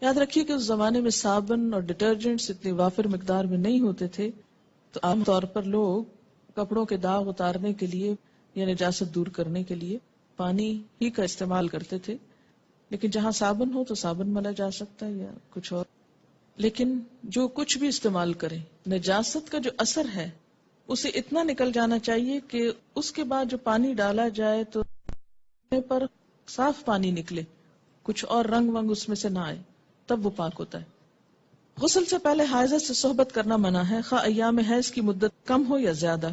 یاد رکھیے کہ اس زمانے میں صابن اور ڈٹرجنٹس اتنی وافر مقدار میں نہیں ہوتے تھے، تو عام طور پر لوگ کپڑوں کے داغ اتارنے کے لیے یا نجاست دور کرنے کے لیے پانی ہی کا استعمال کرتے تھے. لیکن جہاں صابن ہو تو صابن ملا جا سکتا ہے یا کچھ اور. لیکن جو کچھ بھی استعمال کرے، نجاست کا جو اثر ہے اسے اتنا نکل جانا چاہیے کہ اس کے بعد جو پانی ڈالا جائے تو پر صاف پانی نکلے، کچھ اور رنگ ونگ اس میں سے نہ آئے، تب وہ پاک ہوتا ہے. غسل سے پہلے حائضہ سے صحبت کرنا منع ہے، خواہ ایام حیض کی مدت کم ہو یا زیادہ.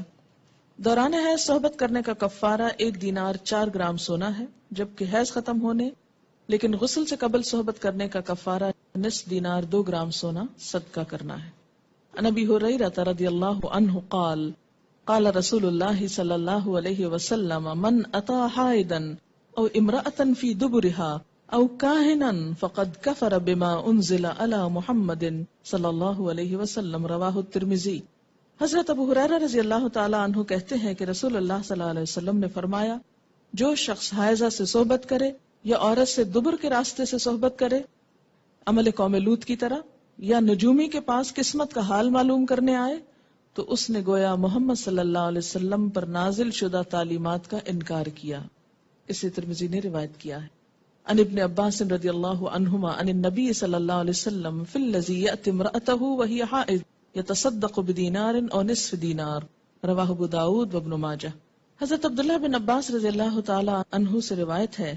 دوران حیض صحبت کرنے کا کفارہ 1 دینار 4 گرام سونا ہے، جبکہ حیض ختم ہونے لیکن غسل سے قبل صحبت کرنے کا کفارہ نصف دینار 2 گرام سونا صدقہ کرنا ہے. عن ابی ہریرہ رضی اللہ عنہ قال قال رسول اللہ صلی اللہ علیہ وسلم من اتی حائضا او امرأة فی دبرها او کاہنا فقد کفر بما انزل علی محمد صلی اللہ علیہ وسلم. رواہ الترمذی. حضرت ابو ہریرہ رضی اللہ تعالی عنہ کہتے ہیں کہ رسول اللہ صلی اللہ علیہ وسلم نے فرمایا، جو شخص حائضہ سے صحبت کرے یا عورت سے دبر کے راستے سے صحبت کرے، عمل قوم لوط کی طرح، یا نجومی کے پاس قسمت کا حال معلوم کرنے آئے، تو اس نے گویا محمد صلی اللہ علیہ وسلم پر نازل شدہ تعلیمات کا انکار کیا. اسے ترمذی نے روایت کیا ہے. عن ابن عباس رضی اللہ عنہما عن النبی صلی اللہ علیہ وسلم فی الذی یأتی امرأته وہی حائض یتصدق بدینار او نصف دینار. رواہ ابو داود وابن ماجہ. حضرت عبداللہ بن عباس رضی اللہ تعالی عنہ سے روایت ہے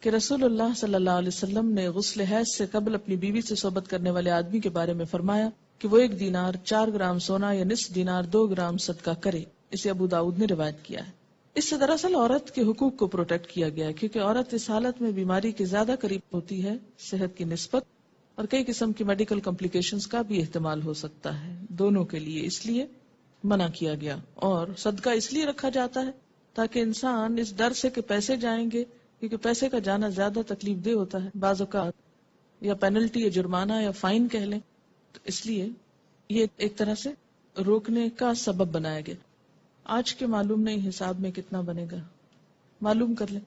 کہ رسول اللہ صلی اللہ علیہ وسلم نے غسل حیض سے قبل اپنی بیوی سے صحبت کرنے والے آدمی کے بارے میں فرمایا کہ وہ 1 دینار 4 گرام سونا یا نصف دینار 2 گرام صدقہ کرے. اسے ابو داؤد نے روایت کیا ہے. اس سے دراصل عورت کے حقوق کو پروٹیکٹ کیا گیا ہے، کیونکہ عورت اس حالت میں بیماری کے زیادہ قریب ہوتی ہے صحت کی نسبت، اور کئی قسم کی میڈیکل کمپلیکیشنز کا بھی احتمال ہو سکتا ہے دونوں کے لیے، اس لیے منع کیا گیا. اور صدقہ اس لیے رکھا جاتا ہے تاکہ انسان اس ڈر سے کہ پیسے جائیں گے، کیونکہ پیسے کا جانا زیادہ تکلیف دہ ہوتا ہے بعض اوقات، یا پینلٹی یا جرمانہ یا فائن کہہ لیں، تو اس لیے یہ ایک طرح سے روکنے کا سبب بنایا گیا. آج کے معلوم نہیں حساب میں کتنا بنے گا، معلوم کر لیں.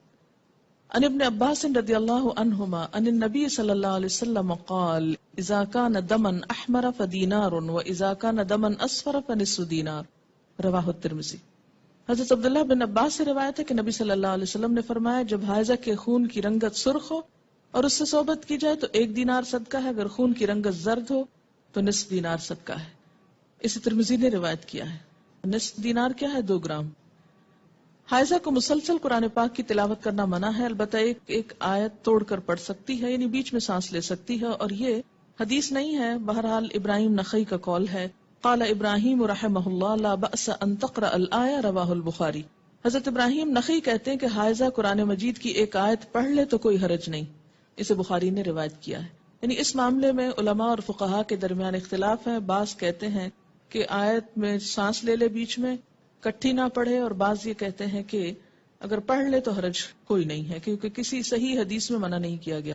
عن ابن عباس رضی اللہ عنہما عن النبی صلی اللہ علیہ وسلم قال اذا كان دما احمر فدینار واذا كان دما اصفر فنصف دینار. رواہ الترمذی. حضرت عبداللہ بن عباس سے روایت ہے کہ نبی صلی اللہ علیہ وسلم نے فرمایا، جب حائضہ کے خون کی رنگت سرخ ہو اور اس سے صحبت کی جائے تو 1 دینار صدقہ ہے، اگر خون کی رنگت زرد ہو تو نصف دینار صدقہ ہے. اسے ترمذی نے روایت کیا ہے. نصف دینار کیا ہے؟ 2 گرام. حائضہ کو مسلسل قرآن پاک کی تلاوت کرنا منع ہے، البتہ ایک آیت توڑ کر پڑھ سکتی ہے، یعنی بیچ میں سانس لے سکتی ہے، اور یہ حدیث نہیں ہے، بہرحال ابراہیم نخعی کا قول ہے. قال ابراہیم رحمہ اللہ لا بأس ان تقرأ الآیہ. رواہ البخاری. حضرت ابراہیم نخعی کہتے ہیں کہ حائضہ قرآن مجید کی ایک آیت پڑھ لے تو کوئی حرج نہیں. اسے بخاری نے روایت کیا ہے. یعنی اس معاملے میں علماء اور فقہاء کے درمیان اختلاف ہے. بعض کہتے ہیں کہ آیت میں سانس لے لے بیچ میں، کٹھی نہ پڑھے، اور بعض یہ کہتے ہیں کہ اگر پڑھ لے تو حرج کوئی نہیں ہے، کیونکہ کسی صحیح حدیث میں منع نہیں کیا گیا.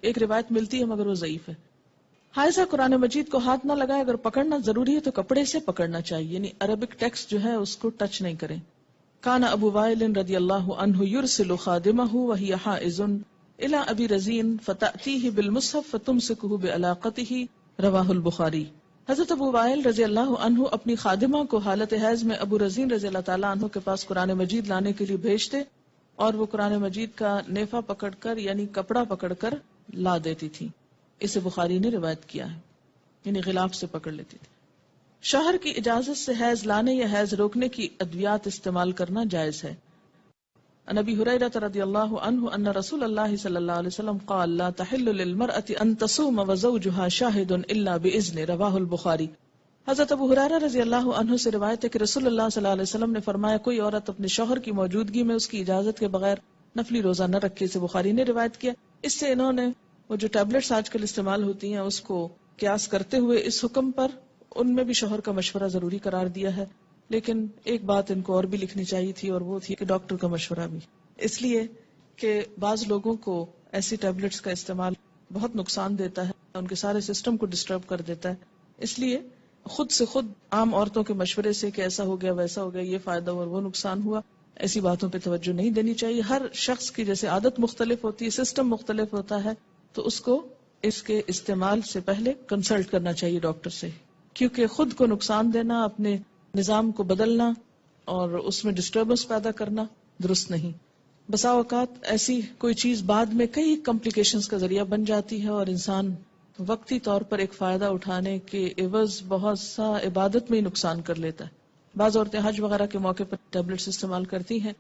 ایک روایت ملتی ہے مگر وہ ضعیف ہے. حائضہ قرآن مجید کو ہاتھ نہ لگائے، اگر پکڑنا ضروری ہے تو کپڑے سے پکڑنا چاہیے، یعنی عربک ٹیکسٹ جو ہے اس کو ٹچ نہیں کریں. کان ابو وائل رضی اللہ عنہ یرسل خادمہ وہی حائض الی ابی رزین فتأتیہ بالمصحف فتمسکہ بعلاقتہ. رواہ البخاری. حضرت ابو وائل رضی اللہ عنہ اپنی خادمہ کو حالت حیض میں ابو رزین رضی اللہ تعالیٰ عنہ کے پاس قرآن مجید لانے کے لیے بھیجتے، اور وہ قرآن مجید کا نیفہ پکڑ کر یعنی کپڑا پکڑ کر لا دیتی تھی. اسے بخاری نے روایت کیا ہے، یعنی غلاف سے پکڑ لیتی تھی. شوہر کی اجازت سے حیض لانے یا حیض روکنے کی ادویات استعمال کرنا جائز ہے. عن ابی ہریرہ رضی اللہ عنہ ان رسول اللہ صلی اللہ علیہ وسلم قال لا تحل للمرأة ان تصوم وزوجها شاہد الا باذن. رواہ البخاری. حضرت ابو ہریرہ رضی اللہ عنہ سے روایت ہے کہ رسول اللہ صلی اللہ علیہ وسلم نے فرمایا، کوئی عورت اپنے شوہر کی موجودگی میں اس کی اجازت کے بغیر نفلی روزہ نہ رکھے. سے بخاری نے روایت کیا. اس سے انہوں نے وہ جو ٹیبلٹس آج کل استعمال ہوتی ہیں اس کو قیاس کرتے ہوئے اس حکم پر ان میں بھی شوہر کا مشورہ ضروری قرار دیا ہے. لیکن ایک بات ان کو اور بھی لکھنی چاہیے تھی، اور وہ تھی کہ ڈاکٹر کا مشورہ بھی، اس لیے کہ بعض لوگوں کو ایسی ٹیبلٹس کا استعمال بہت نقصان دیتا ہے، ان کے سارے سسٹم کو ڈسٹرب کر دیتا ہے. اس لیے خود سے خود عام عورتوں کے مشورے سے کہ ایسا ہو گیا ویسا ہو گیا، یہ فائدہ اور وہ نقصان ہوا، ایسی باتوں پہ توجہ نہیں دینی چاہیے. ہر شخص کی جیسے عادت مختلف ہوتی ہے، سسٹم مختلف ہوتا ہے، تو اس کو اس کے استعمال سے پہلے کنسلٹ کرنا چاہیے ڈاکٹر سے، کیونکہ خود کو نقصان دینا، اپنے نظام کو بدلنا اور اس میں ڈسٹربنس پیدا کرنا درست نہیں۔ بسا اوقات ایسی کوئی چیز بعد میں کئی کمپلیکیشنز کا ذریعہ بن جاتی ہے اور انسان وقتی طور پر ایک فائدہ اٹھانے کے عوض بہت سا عبادت میں ہی نقصان کر لیتا ہے۔ بعض عورتیں حج وغیرہ کے موقع پر ٹیبلٹس استعمال کرتی ہیں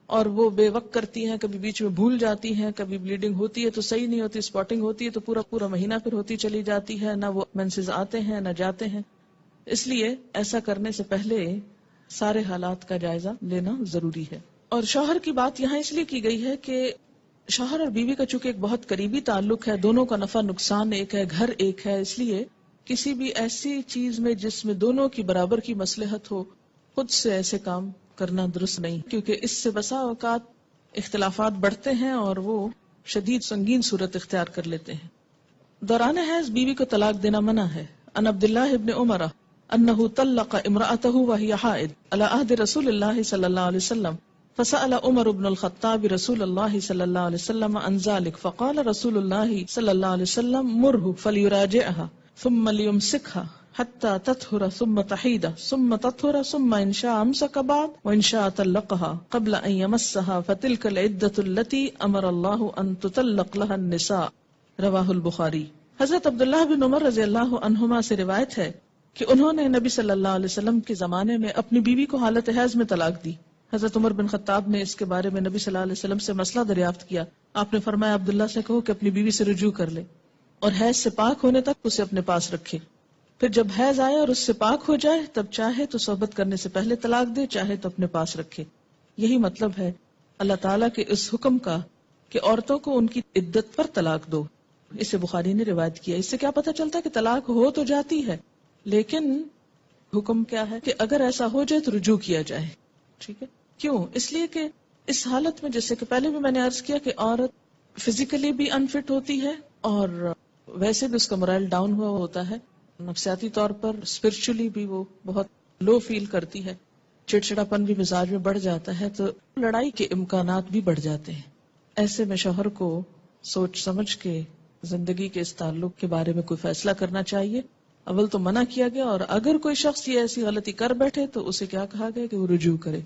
اور وہ بے وقت کرتی ہیں، کبھی بیچ میں بھول جاتی ہیں، کبھی بلیڈنگ ہوتی ہے تو صحیح نہیں ہوتی، اسپاٹنگ ہوتی ہے تو پورا مہینہ پھر ہوتی چلی جاتی ہے، نہ وہ مینسز آتے ہیں نہ جاتے ہیں۔ اس لیے ایسا کرنے سے پہلے سارے حالات کا جائزہ لینا ضروری ہے۔ اور شوہر کی بات یہاں اس لیے کی گئی ہے کہ شوہر اور بیوی کا چونکہ ایک بہت قریبی تعلق ہے، دونوں کا نفع نقصان ایک ہے، گھر ایک ہے، اس لیے کسی بھی ایسی چیز میں جس میں دونوں کی برابر کی مصلحت ہو، خود سے ایسے کام کرنا درست نہیں، کیونکہ اس سے بسا اوقات اختلافات بڑھتے ہیں اور وہ شدید سنگین صورت اختیار کر لیتے ہیں۔ دوران حیض بیوی کو طلاق دینا منع ہے۔ ان عبداللہ ابن عمر انہ طلق امرأته وهي حائض على عهد رسول الله صلی اللہ علیہ وسلم فسأل عمر بن الخطاب رسول الله صلی اللہ علیہ وسلم عن ذلك فقال رسول الله صلی اللہ علیہ وسلم مره فليراجعها ثم ليمسكها حتى تطهر ثم تحيض ثم تطهر ثم ان شاء امسك بعد وان شاء طلقها قبل ان يمسها فتلك العدة التي امر الله ان تطلق لها النساء۔ رواہ البخاری۔ حضرت عبداللہ بن عمر رضی اللہ عنہما سے روایت ہے کہ انہوں نے نبی صلی اللہ علیہ وسلم کے زمانے میں اپنی بیوی کو حالت حیض میں طلاق دی۔ حضرت عمر بن خطاب نے اس کے بارے میں نبی صلی اللہ علیہ وسلم سے مسئلہ دریافت کیا۔ آپ نے فرمایا عبداللہ سے کہو کہ اپنی بیوی سے رجوع کر لے اور حیض سے پاک ہونے تک اسے اپنے پاس رکھے، پھر جب حیض آئے اور اس سے پاک ہو جائے تب چاہے تو صحبت کرنے سے پہلے طلاق دے، چاہے تو اپنے پاس رکھے۔ یہی مطلب ہے اللہ تعالیٰ کے اس حکم کا کہ عورتوں کو ان کی عدت پر طلاق دو۔ اسے بخاری نے روایت کیا۔ اس سے کیا پتہ چلتا ہے کہ طلاق ہو تو جاتی ہے، لیکن حکم کیا ہے کہ اگر ایسا ہو جائے تو رجوع کیا جائے۔ ٹھیک ہے، کیوں؟ اس لیے کہ اس حالت میں، جیسے کہ پہلے بھی میں نے عرض کیا کہ عورت فزیکلی بھی انفٹ ہوتی ہے اور ویسے بھی اس کا morale ڈاؤن ہوا ہوتا ہے، نفسیاتی طور پر، اسپرچولی بھی وہ بہت لو فیل کرتی ہے، چڑچڑاپن بھی مزاج میں بڑھ جاتا ہے، تو لڑائی کے امکانات بھی بڑھ جاتے ہیں۔ ایسے میں شوہر کو سوچ سمجھ کے زندگی کے اس تعلق کے بارے میں کوئی فیصلہ کرنا چاہیے۔ اول تو منع کیا گیا، اور اگر کوئی شخص یہ ایسی غلطی کر بیٹھے تو اسے کیا کہا گیا کہ وہ رجوع کرے۔